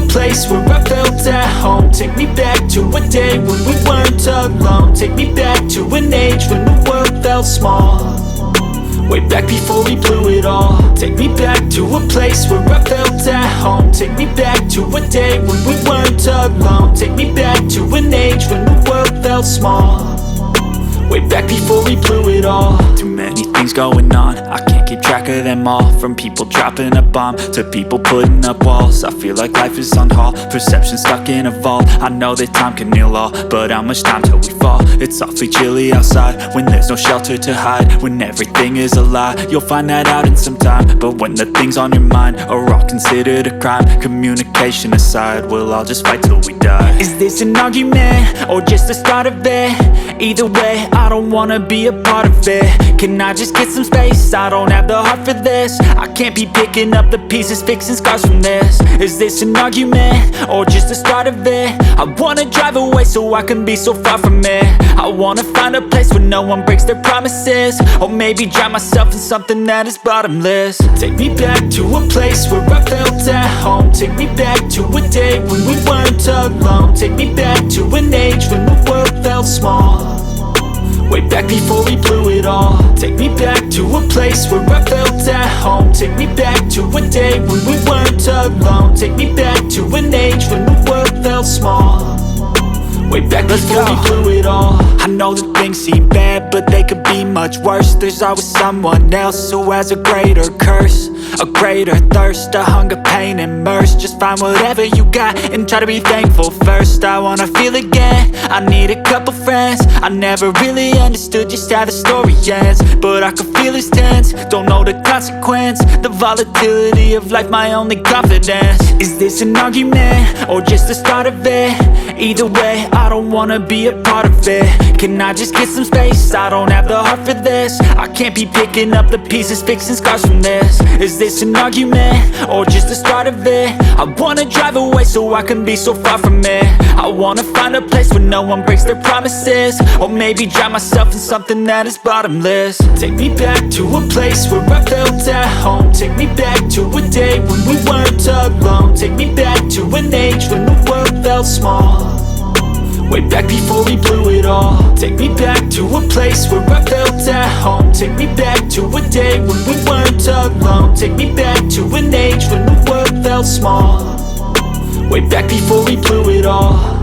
place where I felt at home. Take me back to a day when we weren't alone. Take me back to an age when the world felt small. Way back before we blew it all. Take me back to a place where I felt at home. Take me back to a day when we weren't alone. Take me back to an age when the world felt small. Way back before we blew it all. Too many things going on, I can't keep track of them all. From people dropping a bomb to people putting up walls. I feel like life is on hold, perception stuck in a vault. I know that time can heal all, but how much time till we fall? It's awfully chilly outside, when there's no shelter to hide. When everything is a lie, you'll find that out in some time. But when the things on your mind are all considered a crime, communication aside, we'll all just fight till we die. Is this an argument, or just the start of it? Either way, I don't wanna be a part of it. Can I just get some space? I don't have the heart for this. I can't be picking up the pieces, fixing scars from this. Is this an argument, or just the start of it? I wanna drive away so I can be so far from it. I wanna find a place where no one breaks their promises. Or maybe drown myself in something that is bottomless. Take me back to a place where I felt at home. Take me back to a day when we weren't alone. Take me back to an age when the world felt small. Way back before we blew it all. Take me back to a place where I felt at home. Take me back to a day when we weren't alone. Take me back to an age when the world felt small. Way back before we blew it all. I know that things seem bad, but they could be much worse. There's always someone else who has a greater curse, a greater thirst, a hunger, pain, and mercy. Just find whatever you got and try to be thankful first. I wanna feel again, I need a couple friends. I never really understood just how the story ends, but I can feel it's tense, don't know the consequence. The volatility of life, my only confidence. Is this an argument, or just the start of it? Either way, I don't wanna be a part of it. Can I just get some space? I don't have the heart for this. I can't be picking up the pieces, fixing scars from this. Is this an argument, or just the start of it? I wanna drive away so I can be so far from it. I wanna find a place where no one breaks their promises. Or maybe drown myself in something that is bottomless. Take me back to a place where I felt at home. Take me back to a day when we weren't alone. Take me back to an age when the world felt small. Way back before we blew it all. Take me back to a place where I felt at home. Take me back to a day when we weren't alone. Take me back to an age when the world felt small. Way back before we blew it all.